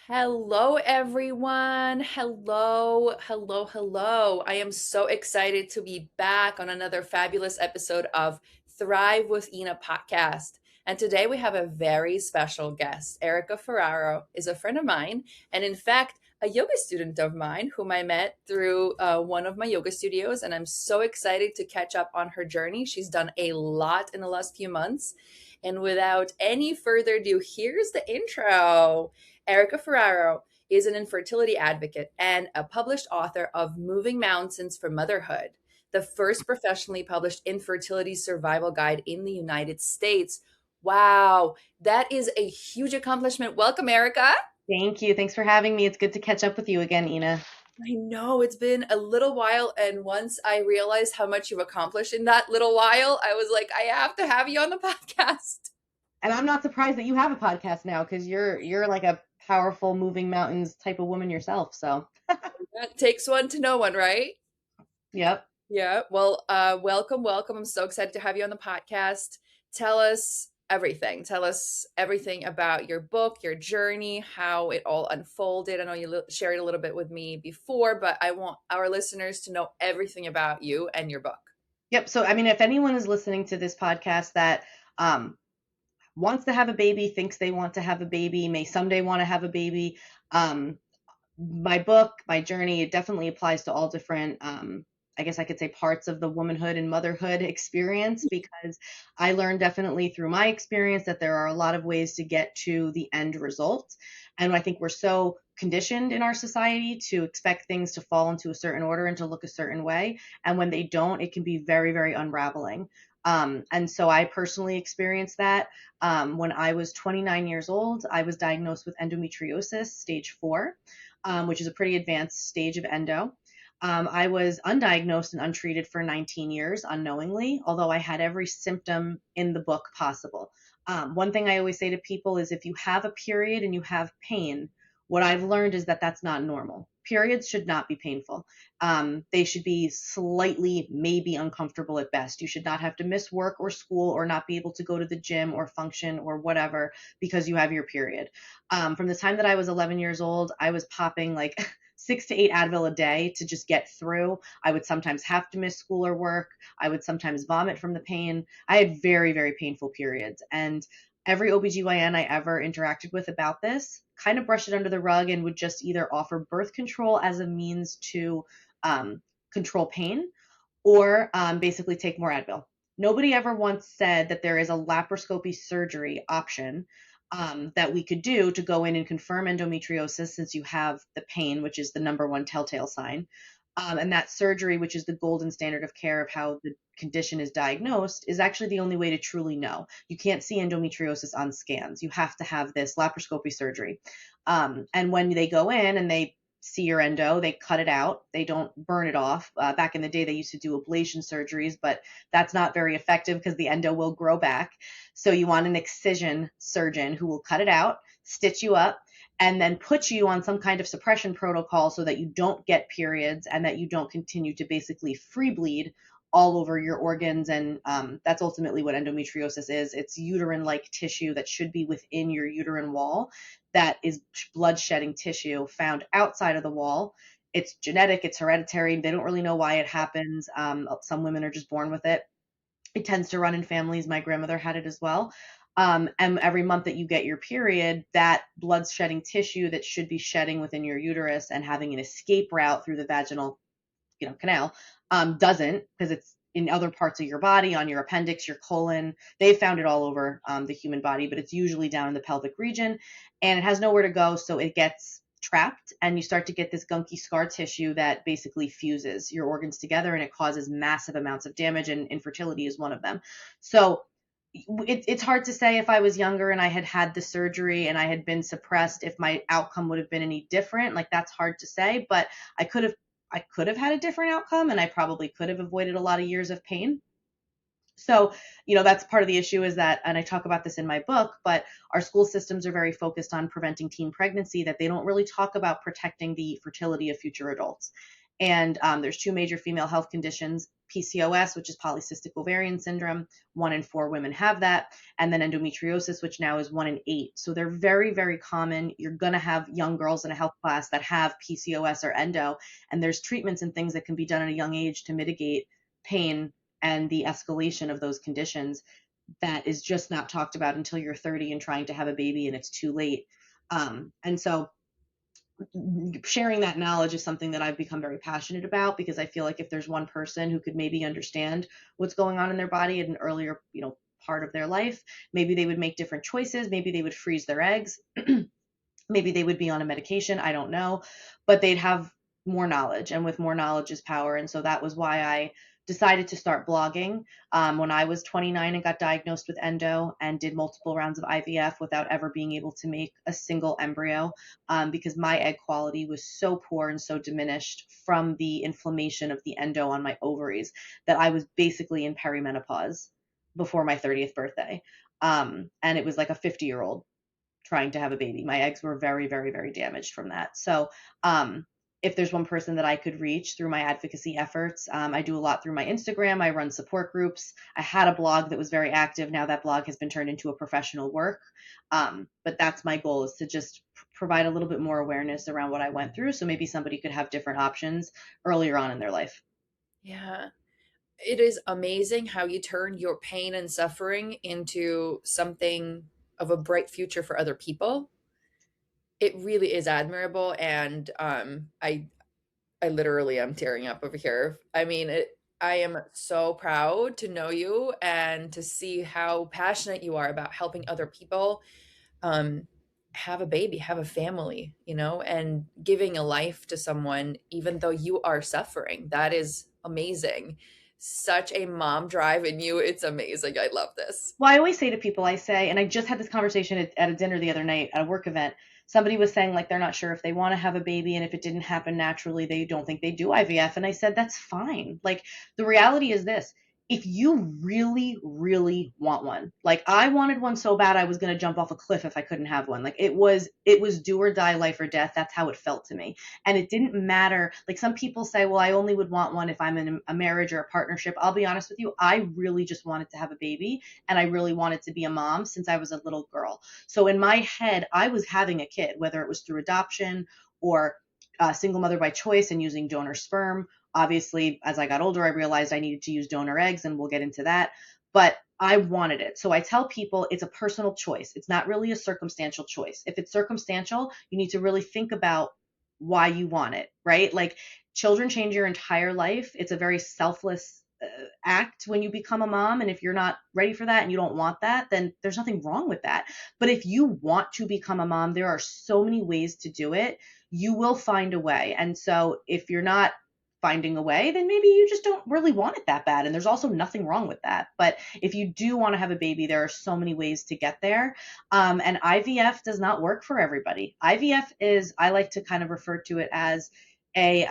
Hello, everyone. Hello. I am so excited to be back on another fabulous episode of Thrive with Ina podcast. And today we have a very special guest. Erica Ferraro is a friend of mine, and in fact, a yoga student of mine whom I met through one of my yoga studios. And I'm so excited to catch up on her journey. She's done a lot in the last few months. And without any further ado, here's the intro. Erica Ferraro is an infertility advocate and a published author of Moving Mountains for Motherhood, the first professionally published infertility survival guide in the United States. Wow, that is a huge accomplishment. Welcome, Erica. Thank you. Thanks for having me. It's good to catch up with you again, Ina. I know it's been a little while, and once I realized how much you've accomplished in that little while, I was like, I have to have you on the podcast. And I'm not surprised that you have a podcast now because you're like a powerful moving mountains type of woman yourself. So, That takes one to know one, right? yep. Yeah. Well, welcome. I'm so excited to have you on the podcast. Tell us everything. Tell us everything about your book, your journey, how it all unfolded. I know you shared a little bit with me before, but I want our listeners to know everything about you and your book. Yep. So, I mean, if anyone is listening to this podcast that um, wants to have a baby, thinks they want to have a baby, may someday want to have a baby, um, my book, my journey, it definitely applies to all different, I guess I could say parts of the womanhood and motherhood experience, because I learned definitely through my experience that there are a lot of ways to get to the end result. And I think we're so conditioned in our society to expect things to fall into a certain order and to look a certain way. And when they don't, it can be very, very unraveling. And so I personally experienced that. When I was 29 years old, I was diagnosed with endometriosis, stage 4, which is a pretty advanced stage of endo. I was undiagnosed and untreated for 19 years unknowingly, although I had every symptom in the book possible. One thing I always say to people is if you have a period and you have pain, what I've learned is that that's not normal. Periods should not be painful. They should be slightly, maybe uncomfortable at best. You should not have to miss work or school or not be able to go to the gym or function or whatever because you have your period. From the time that I was 11 years old, I was popping like 6 to 8 Advil a day to just get through. I would sometimes have to miss school or work. I would sometimes vomit from the pain. I had very, very painful periods. And every OBGYN I ever interacted with about this kind of brushed it under the rug and would just either offer birth control as a means to control pain or basically take more Advil. Nobody ever once said that there is a laparoscopy surgery option that we could do to go in and confirm endometriosis since you have the pain, which is the number one telltale sign. And that surgery, which is the golden standard of care of how the condition is diagnosed, is actually the only way to truly know. You can't see endometriosis on scans. You have to have this laparoscopy surgery. And when they go in and they see your endo, they cut it out. They don't burn it off. Back in the day, they used to do ablation surgeries, but that's not very effective because the endo will grow back. So you want an excision surgeon who will cut it out, stitch you up, and then put you on some kind of suppression protocol so that you don't get periods and that you don't continue to basically free bleed all over your organs. And that's ultimately what endometriosis is. It's uterine like tissue that should be within your uterine wall that is blood shedding tissue found outside of the wall. It's genetic, it's hereditary. They don't really know why it happens. Some women are just born with it. It tends to run in families. My grandmother had it as well. And every month that you get your period, that blood shedding tissue that should be shedding within your uterus and having an escape route through the vaginal, canal, doesn't, because it's in other parts of your body, on your appendix, your colon. They've found it all over the human body, but it's usually down in the pelvic region, and it has nowhere to go, so it gets trapped, and you start to get this gunky scar tissue that basically fuses your organs together, and it causes massive amounts of damage, and infertility is one of them. So it's hard to say if I was younger and I had had the surgery and I had been suppressed, if my outcome would have been any different. Like, that's hard to say, but I could have had a different outcome, and I probably could have avoided a lot of years of pain. So, that's part of the issue is that, and I talk about this in my book, but our school systems are very focused on preventing teen pregnancy, that they don't really talk about protecting the fertility of future adults. And there's two major female health conditions: PCOS, which is polycystic ovarian syndrome. 1 in 4 women have that. And then endometriosis, which now is 1 in 8. So they're very, very common. You're going to have young girls in a health class that have PCOS or endo. And there's treatments and things that can be done at a young age to mitigate pain and the escalation of those conditions that is just not talked about until you're 30 and trying to have a baby and it's too late. And so sharing that knowledge is something that I've become very passionate about, because I feel like if there's one person who could maybe understand what's going on in their body at an earlier, part of their life, maybe they would make different choices. Maybe they would freeze their eggs. Maybe they would be on a medication. I don't know, but they'd have more knowledge, and with more knowledge is power. And so that was why I decided to start blogging when I was 29 and got diagnosed with endo and did multiple rounds of IVF without ever being able to make a single embryo, because my egg quality was so poor and so diminished from the inflammation of the endo on my ovaries that I was basically in perimenopause before my 30th birthday. And it was like a 50-year-old trying to have a baby. My eggs were very, very, very damaged from that. So, if there's one person that I could reach through my advocacy efforts, I do a lot through my Instagram. I run support groups. I had a blog that was very active. Now that blog has been turned into a professional work. But that's my goal, is to just provide a little bit more awareness around what I went through. So maybe somebody could have different options earlier on in their life. Yeah. It is amazing how you turn your pain and suffering into something of a bright future for other people. It really is admirable, and I literally am tearing up over here. I mean, I am so proud to know you and to see how passionate you are about helping other people um, have a baby, have a family, and giving a life to someone, even though you are suffering. That is amazing. Such a mom drive in you. It's amazing. I love this. Well, I always say to people, I say, and I just had this conversation at a dinner the other night at a work event. Somebody was saying, like, they're not sure if they want to have a baby, and if it didn't happen naturally, they don't think they do IVF. And I said, that's fine. Like, the reality is this: if you really, really want one, like I wanted one so bad I was going to jump off a cliff if I couldn't have one. Like, it was do or die, life or death. That's how it felt to me. And it didn't matter. Like, some people say, well, I only would want one if I'm in a marriage or a partnership. I'll be honest with you, I really just wanted to have a baby, and I really wanted to be a mom since I was a little girl. So in my head, I was having a kid, whether it was through adoption or single mother by choice and using donor sperm. Obviously, as I got older, I realized I needed to use donor eggs, and we'll get into that. But I wanted it. So I tell people it's a personal choice. It's not really a circumstantial choice. If it's circumstantial, you need to really think about why you want it, right? Like, children change your entire life. It's a very selfless act when you become a mom. And if you're not ready for that and you don't want that, then there's nothing wrong with that. But if you want to become a mom, there are so many ways to do it. You will find a way. And so if you're not finding a way, then maybe you just don't really want it that bad. And there's also nothing wrong with that. But if you do want to have a baby, there are so many ways to get there. And IVF does not work for everybody. IVF is, I like to kind of refer to it as a,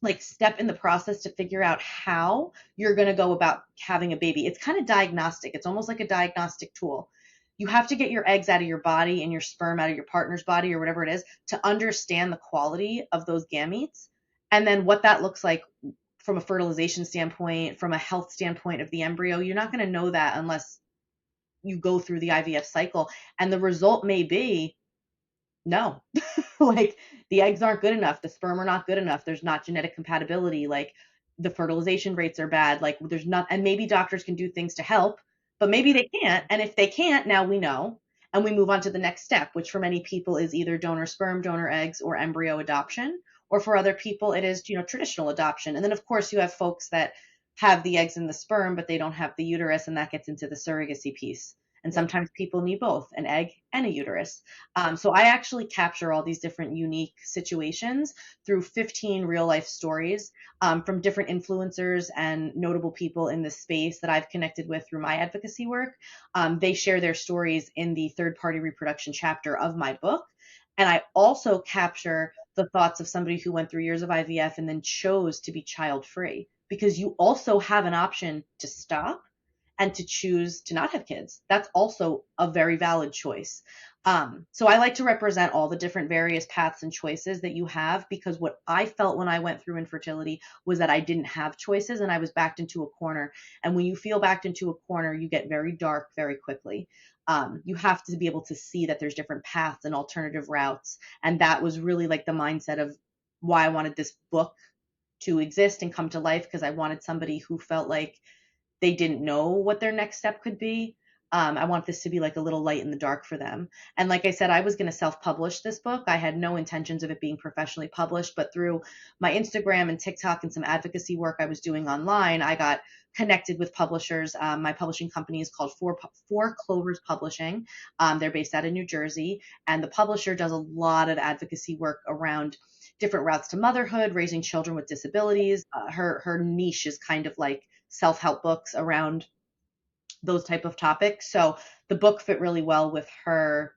like, step in the process to figure out how you're going to go about having a baby. It's kind of diagnostic. It's almost like a diagnostic tool. You have to get your eggs out of your body and your sperm out of your partner's body or whatever it is to understand the quality of those gametes, and then what that looks like from a fertilization standpoint, from a health standpoint of the embryo. You're not going to know that unless you go through the IVF cycle. And the result may be no. Like, the eggs aren't good enough, the sperm are not good enough, there's not genetic compatibility, like the fertilization rates are bad, like there's not, and maybe doctors can do things to help, but maybe they can't. And if they can't, now we know, and we move on to the next step, which for many people is either donor sperm, donor eggs, or embryo adoption. Or for other people it is, traditional adoption. And then of course you have folks that have the eggs and the sperm but they don't have the uterus, and that gets into the surrogacy piece. And Yep. sometimes people need both, an egg and a uterus. So I actually capture all these different unique situations through 15 real life stories from different influencers and notable people in this space that I've connected with through my advocacy work. They share their stories in the third party reproduction chapter of my book. And I also capture the thoughts of somebody who went through years of IVF and then chose to be child free, because you also have an option to stop and to choose to not have kids. That's also a very valid choice. So I like to represent all the different various paths and choices that you have, because what I felt when I went through infertility was that I didn't have choices and I was backed into a corner. And when you feel backed into a corner, you get very dark very quickly. You have to be able to see that there's different paths and alternative routes. And that was really like the mindset of why I wanted this book to exist and come to life, because I wanted somebody who felt like they didn't know what their next step could be. I want this to be like a little light in the dark for them. And like I said, I was going to self publish this book. I had no intentions of it being professionally published, but through my Instagram and TikTok and some advocacy work I was doing online, I got connected with publishers. My publishing company is called Four Clovers Publishing. They're based out of New Jersey, and the publisher does a lot of advocacy work around different routes to motherhood, raising children with disabilities. Her niche is kind of like self-help books around those type of topics. So the book fit really well with her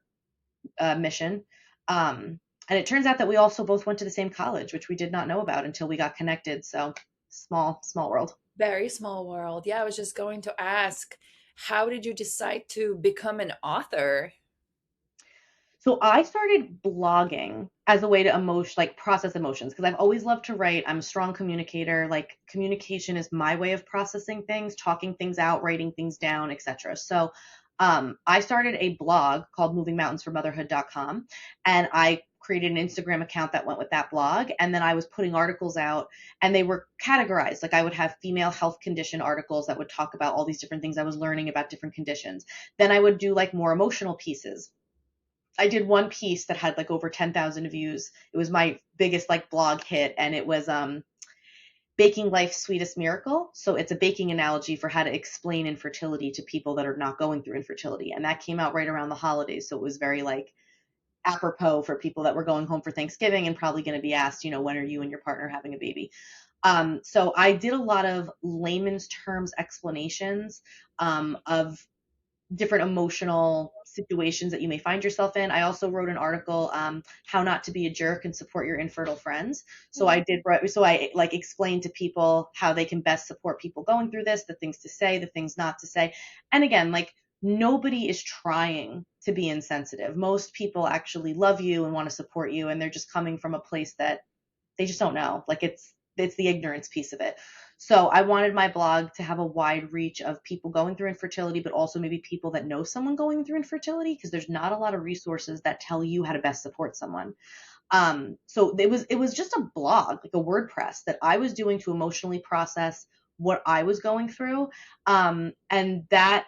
mission. And it turns out that we also both went to the same college, which we did not know about until we got connected. So small world. Very small world. Yeah, I was just going to ask, how did you decide to become an author? So I started blogging as a way to like process emotions, because I've always loved to write. I'm a strong communicator. Like communication is my way of processing things, talking things out, writing things down, etc. So I started a blog called movingmountainsformotherhood.com, and I created an Instagram account that went with that blog. And then I was putting articles out, and they were categorized. Like I would have female health condition articles that would talk about all these different things I was learning about different conditions. Then I would do like more emotional pieces. I did one piece that had like over 10,000 views. It was my biggest like blog hit, and it was baking life's sweetest miracle. So it's a baking analogy for how to explain infertility to people that are not going through infertility. And that came out right around the holidays, so it was very like apropos for people that were going home for Thanksgiving and probably going to be asked, when are you and your partner having a baby? So I did a lot of layman's terms explanations of different emotional situations that you may find yourself in. I also wrote an article, how not to be a jerk and support your infertile friends. So I like explained to people how they can best support people going through this, the things to say, the things not to say. And again, like nobody is trying to be insensitive. Most people actually love you and want to support you, and they're just coming from a place that they just don't know. Like it's the ignorance piece of it. So I wanted my blog to have a wide reach of people going through infertility, but also maybe people that know someone going through infertility, because there's not a lot of resources that tell you how to best support someone. So it was just a blog, like a WordPress that I was doing to emotionally process what I was going through. And that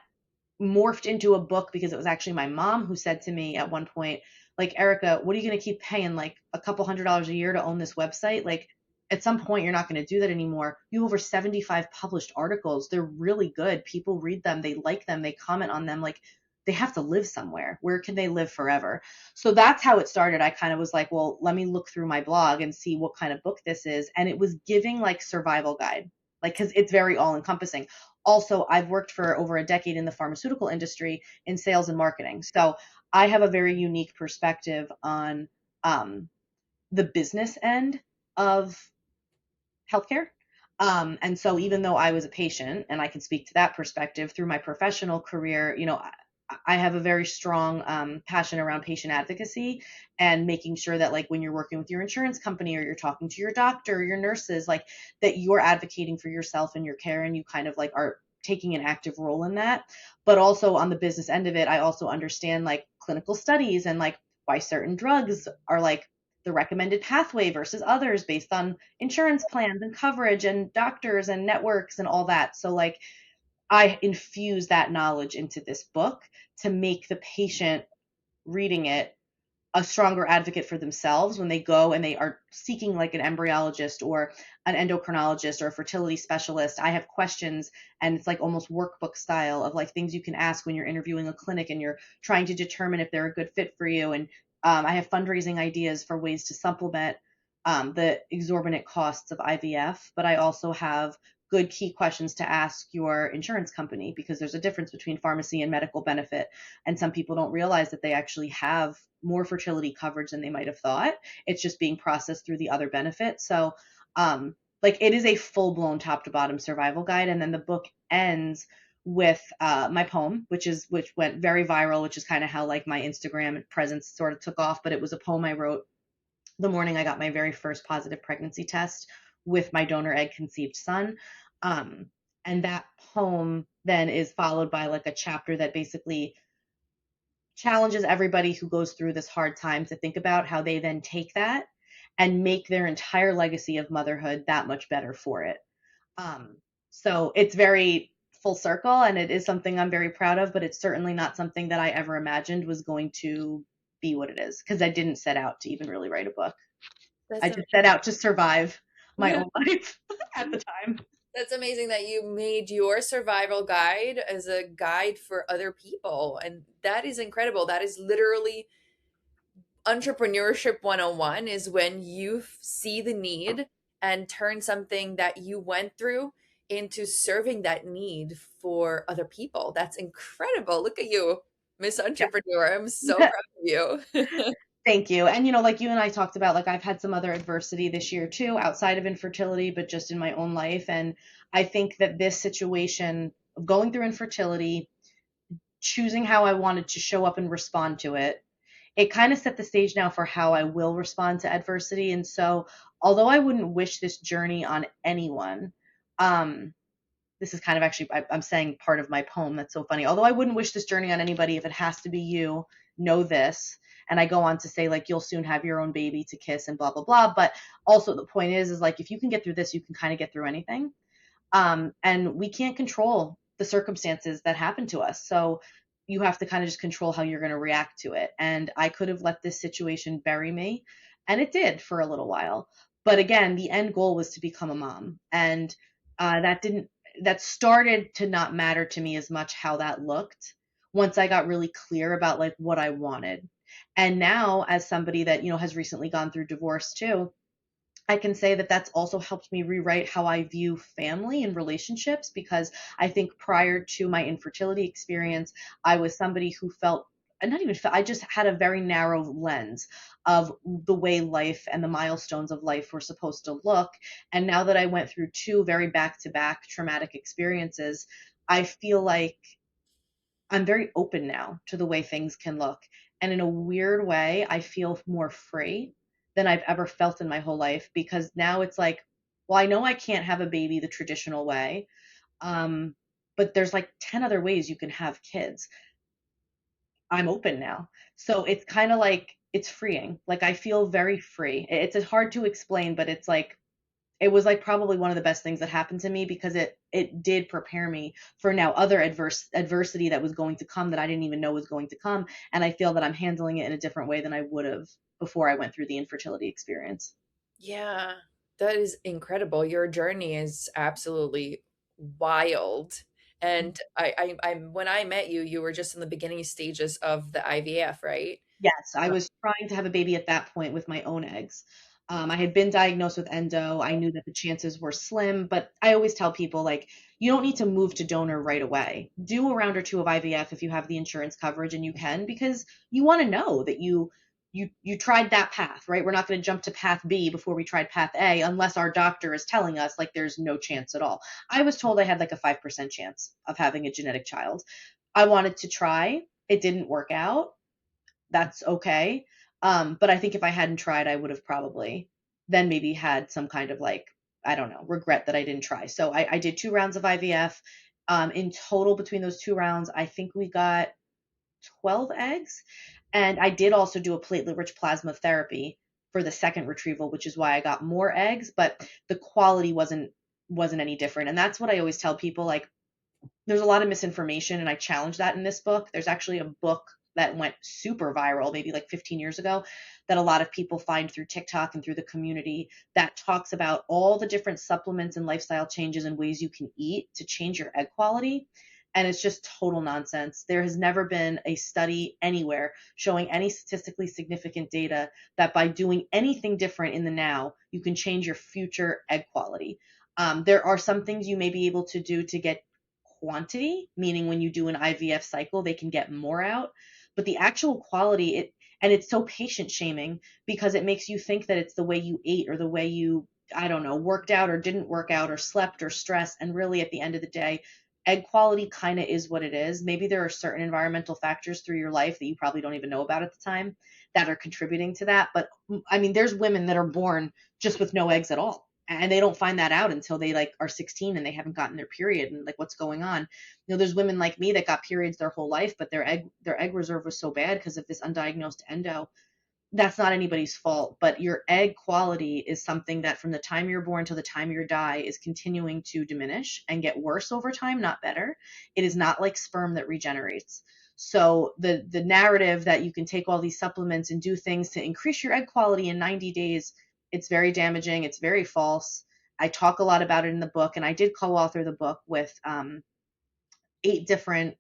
morphed into a book because it was actually my mom who said to me at one point, like, Erica, what are you going to keep paying like a couple $100s a year to own this website? Like, at some point, you're not going to do that anymore. You have over 75 published articles. They're really good. People read them, they like them, they comment on them. Like, they have to live somewhere. Where can they live forever? So that's how it started. I kind of was like, well, let me look through my blog and see what kind of book this is. And it was giving like survival guide, like, because it's very all encompassing. Also, I've worked for over a decade in the pharmaceutical industry in sales and marketing. So I have a very unique perspective on um, the business end of healthcare. And so even though I was a patient and I can speak to that perspective through my professional career, I have a very strong passion around patient advocacy and making sure that like when you're working with your insurance company or you're talking to your doctor or your nurses, like that you're advocating for yourself and your care, and you kind of like are taking an active role in that. But also on the business end of it, I also understand like clinical studies and like why certain drugs are like the recommended pathway versus others based on insurance plans and coverage and doctors and networks and all that. So like I infuse that knowledge into this book to make the patient reading it a stronger advocate for themselves when they go and they are seeking like an embryologist or an endocrinologist or a fertility specialist. I have questions, and it's like almost workbook style of like things you can ask when you're interviewing a clinic and you're trying to determine if they're a good fit for you. And I have fundraising ideas for ways to supplement the exorbitant costs of IVF, but I also have good key questions to ask your insurance company, because there's a difference between pharmacy and medical benefit. And some people don't realize that they actually have more fertility coverage than they might have thought. It's just being processed through the other benefits. So, like, it is a full blown top to bottom survival guide. And then the book ends with my poem, which went very viral, which is kind of how like my Instagram presence sort of took off. But it was a poem I wrote the morning I got my very first positive pregnancy test with my donor egg conceived son. Um, and that poem then is followed by like a chapter that basically challenges everybody who goes through this hard time to think about how they then take that and make their entire legacy of motherhood that much better for it. Um, so it's very full circle and it is something I'm very proud of, but it's certainly not something that I ever imagined was going to be what it is because I didn't set out to even really write a book. That's I just set out to survive my amazing. own life at the time. That's amazing that you made your survival guide as a guide for other people. And that is incredible. That is literally entrepreneurship 101 is when you see the need and turn something that you went through into serving that need for other people. That's incredible. Look at you, Miss Entrepreneur. I'm so Yeah. proud of you. Thank you. And like you and I talked about, like I've had some other adversity this year too, outside of infertility, but just in my own life. And I think that this situation of going through infertility, choosing how I wanted to show up and respond to it, it kind of set the stage now for how I will respond to adversity. And so, although I wouldn't wish this journey on anyone, um, this is kind of actually, I'm saying part of my poem. That's so funny. Although I wouldn't wish this journey on anybody, if it has to be you, know this. And I go on to say, like, you'll soon have your own baby to kiss and blah, blah, blah. But also, the point is like, if you can get through this, you can kind of get through anything. And we can't control the circumstances that happen to us. So you have to kind of just control how you're going to react to it. And I could have let this situation bury me, and it did for a little while. But again, the end goal was to become a mom. And that didn't, that started to not matter to me as much how that looked once I got really clear about like what I wanted. And now, as somebody that, has recently gone through divorce too, I can say that that's also helped me rewrite how I view family and relationships because I think prior to my infertility experience, I was somebody who felt, and not even felt, I just had a very narrow lens of the way life and the milestones of life were supposed to look. And now that I went through two very back to back traumatic experiences, I feel like I'm very open now to the way things can look. And in a weird way, I feel more free than I've ever felt in my whole life because now it's like, well, I know I can't have a baby the traditional way, um, but there's like 10 other ways you can have kids. I'm open now. So it's kind of like, it's freeing. Like I feel very free. It's hard to explain, but it's like, it was like probably one of the best things that happened to me because it did prepare me for now other adversity that was going to come that I didn't even know was going to come, and I feel that I'm handling it in a different way than I would have before I went through the infertility experience. Yeah, that is incredible. Your journey is absolutely wild. And when I met you, you were just in the beginning stages of the IVF, right? Yes, I was trying to have a baby at that point with my own eggs. I had been diagnosed with endo. I knew that the chances were slim, but I always tell people like you don't need to move to donor right away. Do a round or two of IVF if you have the insurance coverage and you can, because you want to know that you tried that path, right? We're not going to jump to path B before we tried path A unless our doctor is telling us like there's no chance at all. I was told I had like a 5% chance of having a genetic child. I wanted to try. It didn't work out. That's okay. But I think if I hadn't tried, I would have probably then maybe had some kind of like, I don't know, regret that I didn't try. So I did 2 rounds of IVF. In total, between those 2 rounds, I think we got 12 eggs. And I did also do a platelet rich plasma therapy for the second retrieval, which is why I got more eggs, but the quality wasn't any different. And that's what I always tell people like there's a lot of misinformation and I challenge that in this book. There's actually a book that went super viral maybe like 15 years ago that a lot of people find through TikTok and through the community that talks about all the different supplements and lifestyle changes and ways you can eat to change your egg quality. And it's just total nonsense. There has never been a study anywhere showing any statistically significant data that by doing anything different in the now, you can change your future egg quality. There are some things you may be able to do to get quantity, meaning when you do an IVF cycle, they can get more out. But the actual quality, and it's so patient shaming because it makes you think that it's the way you ate or the way you, I don't know, worked out or didn't work out or slept or stressed. And really, at the end of the day, egg quality kind of is what it is. Maybe there are certain environmental factors through your life that you probably don't even know about at the time that are contributing to that. But I mean, there's women that are born just with no eggs at all. And they don't find that out until they like are 16 and they haven't gotten their period and like what's going on. There's women like me that got periods their whole life, but their egg reserve was so bad because of this undiagnosed endo. That's not anybody's fault, but your egg quality is something that from the time you're born to the time you die is continuing to diminish and get worse over time, not better. It is not like sperm that regenerates. So the narrative that you can take all these supplements and do things to increase your egg quality in 90 days, it's very damaging. It's very false. I talk a lot about it in the book, and I did co-author the book with 8 different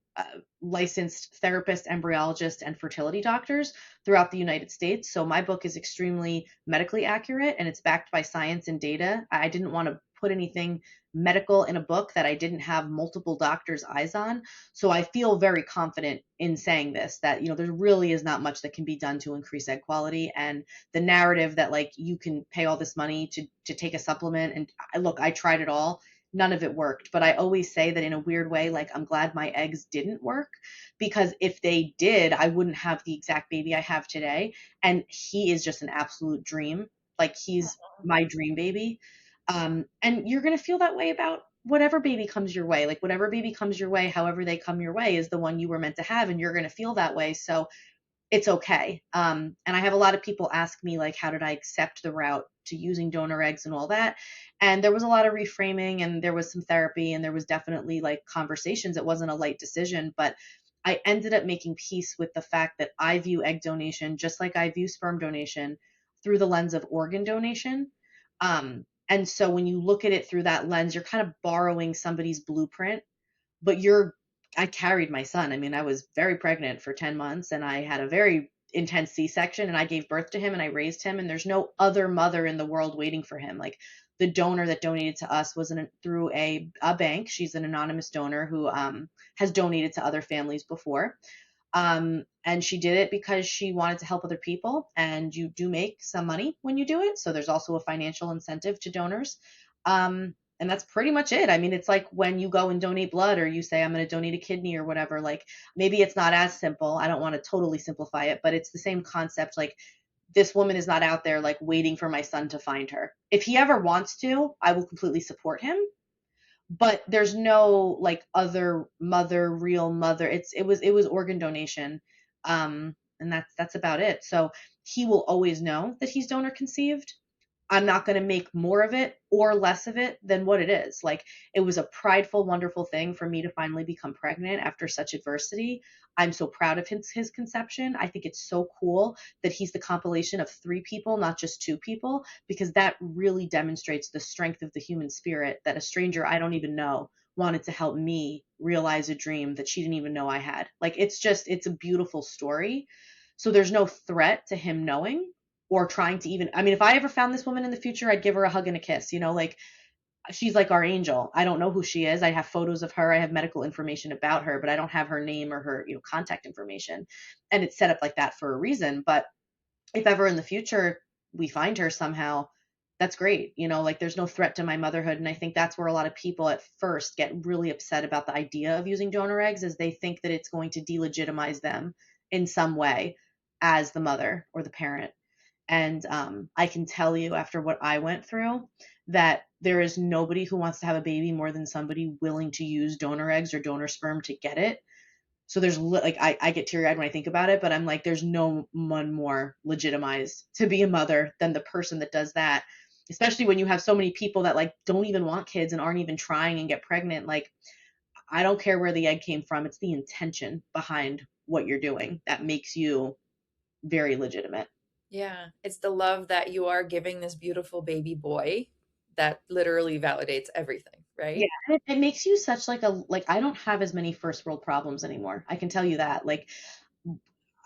licensed therapists, embryologists, and fertility doctors throughout the United States. So my book is extremely medically accurate and it's backed by science and data. I didn't want to put anything medical in a book that I didn't have multiple doctors' eyes on. So I feel very confident in saying this that, there really is not much that can be done to increase egg quality. And the narrative that like you can pay all this money to take a supplement, and look, I tried it all, none of it worked. But I always say that in a weird way, like I'm glad my eggs didn't work, because if they did, I wouldn't have the exact baby I have today. And he is just an absolute dream. Like he's my dream baby. And you're going to feel that way about whatever baby comes your way. Like whatever baby comes your way, however they come your way is the one you were meant to have. And you're going to feel that way. So it's okay. And I have a lot of people ask me, like, how did I accept the route to using donor eggs and all that? And there was a lot of reframing and there was some therapy and there was definitely like conversations. It wasn't a light decision, but I ended up making peace with the fact that I view egg donation just like I view sperm donation through the lens of organ donation. And so when you look at it through that lens, you're kind of borrowing somebody's blueprint, but I carried my son. I mean, I was very pregnant for 10 months and I had a very intense C-section and I gave birth to him and I raised him, and there's no other mother in the world waiting for him. Like the donor that donated to us was through a bank. She's an anonymous donor who has donated to other families before. And she did it because she wanted to help other people, and you do make some money when you do it. So there's also a financial incentive to donors. And that's pretty much it. I mean, it's like when you go and donate blood or you say, I'm going to donate a kidney or whatever, like maybe it's not as simple. I don't want to totally simplify it, but it's the same concept. Like this woman is not out there like waiting for my son to find her. If he ever wants to, I will completely support him, but there's no like other mother, real mother. It was organ donation. And that's about it. So he will always know that he's donor conceived. I'm not going to make more of it or less of it than what it is. Like it was a prideful, wonderful thing for me to finally become pregnant after such adversity. I'm so proud of his conception. I think it's so cool that he's the compilation of 3 people, not just 2 people, because that really demonstrates the strength of the human spirit that a stranger I don't even know wanted to help me realize a dream that she didn't even know I had. Like it's a beautiful story. So there's no threat to him knowing or trying to even, I mean, if I ever found this woman in the future, I'd give her a hug and a kiss, like she's like our angel. I don't know who she is. I have photos of her. I have medical information about her, but I don't have her name or her, contact information. And it's set up like that for a reason. But if ever in the future we find her somehow, that's great. Like there's no threat to my motherhood. And I think that's where a lot of people at first get really upset about the idea of using donor eggs, is they think that it's going to delegitimize them in some way as the mother or the parent. And I can tell you, after what I went through, that there is nobody who wants to have a baby more than somebody willing to use donor eggs or donor sperm to get it. So there's like, I get teary eyed when I think about it, but I'm like, there's no one more legitimized to be a mother than the person that does that. Especially when you have so many people that like don't even want kids and aren't even trying and get pregnant. Like, I don't care where the egg came from. It's the intention behind what you're doing that makes you very legitimate. Yeah, it's the love that you are giving this beautiful baby boy that literally validates everything, Yeah, right? and it makes you such like I don't have as many first world problems anymore. I can tell you that. Like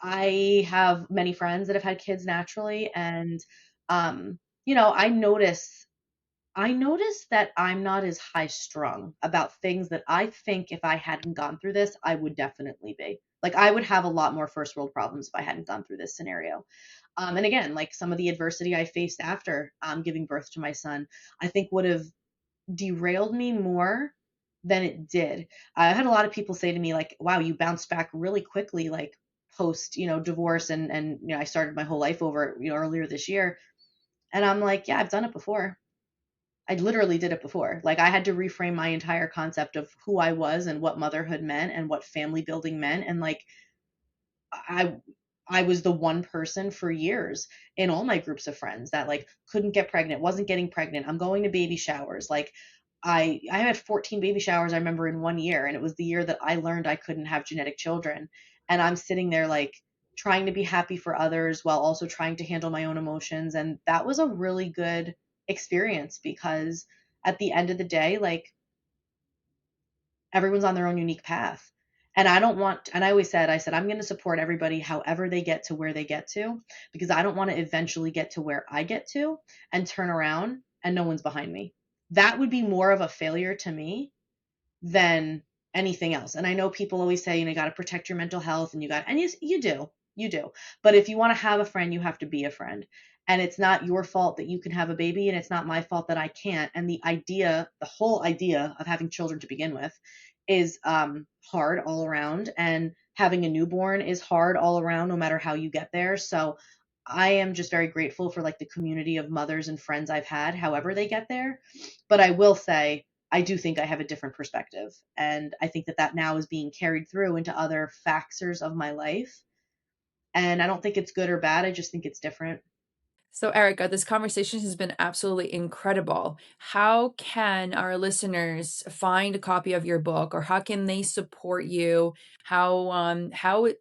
I have many friends that have had kids naturally, and I notice that I'm not as high strung about things that I think if I hadn't gone through this, I would definitely be. Like I would have a lot more first world problems if I hadn't gone through this scenario. And again, like some of the adversity I faced after giving birth to my son, I think would have derailed me more than it did. I had a lot of people say to me like, "Wow, you bounced back really quickly, like post, divorce, and I started my whole life over, earlier this year." And I'm like, "Yeah, I've done it before. I literally did it before. Like I had to reframe my entire concept of who I was and what motherhood meant and what family building meant, and like I I was the one person for years in all my groups of friends that like couldn't get pregnant, wasn't getting pregnant. I'm going to baby showers. Like I had 14 baby showers I remember in one year, and it was the year that I learned I couldn't have genetic children. And I'm sitting there like trying to be happy for others while also trying to handle my own emotions, and that was a really good experience because at the end of the day, like everyone's on their own unique path. And I don't want, and I said, I'm going to support everybody however they get to where they get to, because I don't want to eventually get to where I get to and turn around and no one's behind me. That would be more of a failure to me than anything else. And I know people always say, you got to protect your mental health and and you do. But if you want to have a friend, you have to be a friend. And it's not your fault that you can have a baby, and it's not my fault that I can't. And the whole idea of having children to begin with is hard all around. And having a newborn is hard all around, no matter how you get there. So I am just very grateful for like the community of mothers and friends I've had, however they get there. But I will say, I do think I have a different perspective. And I think that that now is being carried through into other factors of my life. And I don't think it's good or bad. I just think it's different. So, Erica, this conversation has been absolutely incredible. How can our listeners find a copy of your book, or how can they support you? How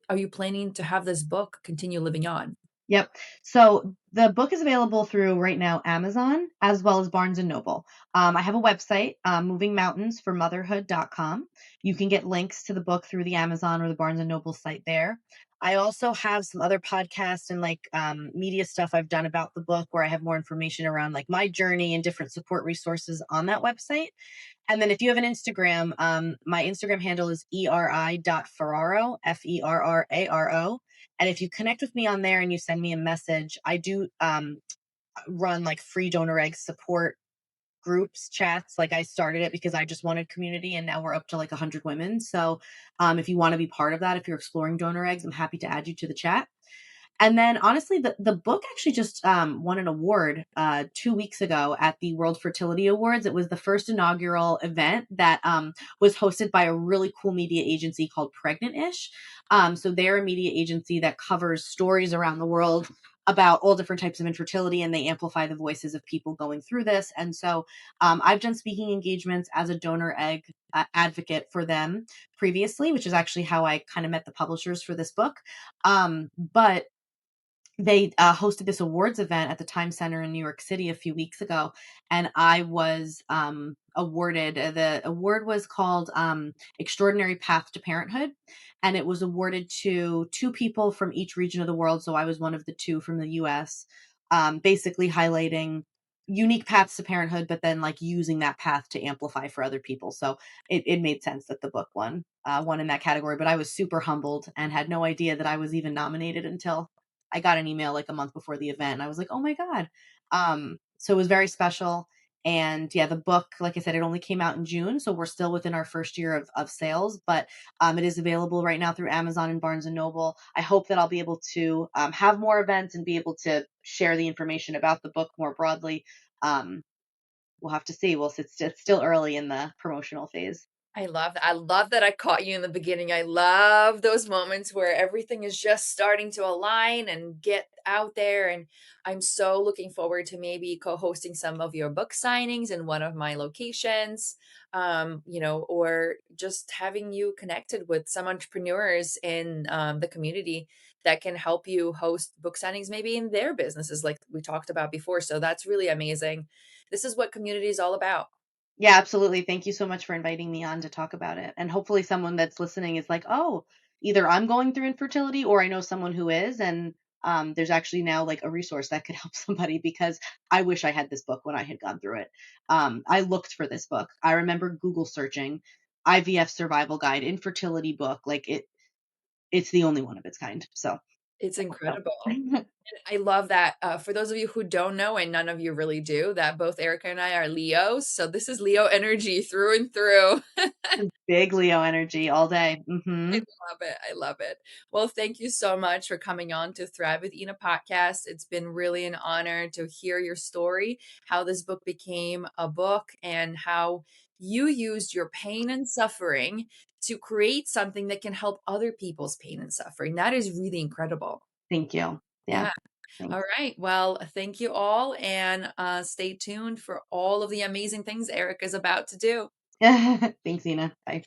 are you planning to have this book continue living on? Yep. So the book is available through right now Amazon as well as Barnes and Noble. I have a website, movingmountainsformotherhood.com. You can get links to the book through the Amazon or the Barnes and Noble site there. I also have some other podcasts and like media stuff I've done about the book where I have more information around like my journey and different support resources on that website. And then if you have an Instagram, my Instagram handle is eri.ferraro, Ferraro. And if you connect with me on there and you send me a message, I do run like free donor egg support groups, chats. Like I started it because I just wanted community, and now we're up to like 100 women. So if you want to be part of that, if you're exploring donor eggs, I'm happy to add you to the chat. And then honestly, the book actually just won an award 2 weeks ago at the World Fertility Awards. It was the first inaugural event that was hosted by a really cool media agency called Pregnant-ish. So they're a media agency that covers stories around the world about all different types of infertility, and they amplify the voices of people going through this. And so I've done speaking engagements as a donor egg advocate for them previously, which is actually how I kind of met the publishers for this book. But they hosted this awards event at the Times Center in New York City a few weeks ago, and I was awarded. The award was called Extraordinary Path to Parenthood, and it was awarded to two people from each region of the world. So I was one of the two from the U.S., basically highlighting unique paths to parenthood, but then like using that path to amplify for other people. So it made sense that the book won in that category. But I was super humbled and had no idea that I was even nominated until I got an email like a month before the event, and I was like, "Oh my god!" So it was very special. And yeah, the book, like I said, it only came out in June, so we're still within our first year of sales, but it is available right now through Amazon and Barnes and Noble. I hope that I'll be able to have more events and be able to share the information about the book more broadly. Um, we'll have to see. It's still early in the promotional phase. I love that. I love that I caught you in the beginning. I love those moments where everything is just starting to align and get out there. And I'm so looking forward to maybe co-hosting some of your book signings in one of my locations, or just having you connected with some entrepreneurs in the community that can help you host book signings maybe in their businesses, like we talked about before. So that's really amazing. This is what community is all about. Yeah, absolutely. Thank you so much for inviting me on to talk about it. And hopefully someone that's listening is like, "Oh, either I'm going through infertility or I know someone who is." And there's actually now like a resource that could help somebody, because I wish I had this book when I had gone through it. I looked for this book. I remember Google searching IVF survival guide, infertility book. Like it's the only one of its kind. So It's So, incredible. I love that. For those of you who don't know, and none of you really do, that both Erica and I are Leos. So this is Leo energy through and through. big Leo energy all day. I love it. I love it. Well, thank you so much for coming on to Thrive with Ina podcast. It's been really an honor to hear your story, how this book became a book, and how you used your pain and suffering to create something that can help other people's pain and suffering. That is really incredible. Thank you. Yeah. Yeah. All Thanks. right. Well, thank you all, and stay tuned for all of the amazing things Eric is about to do. Thanks, Ina. Bye.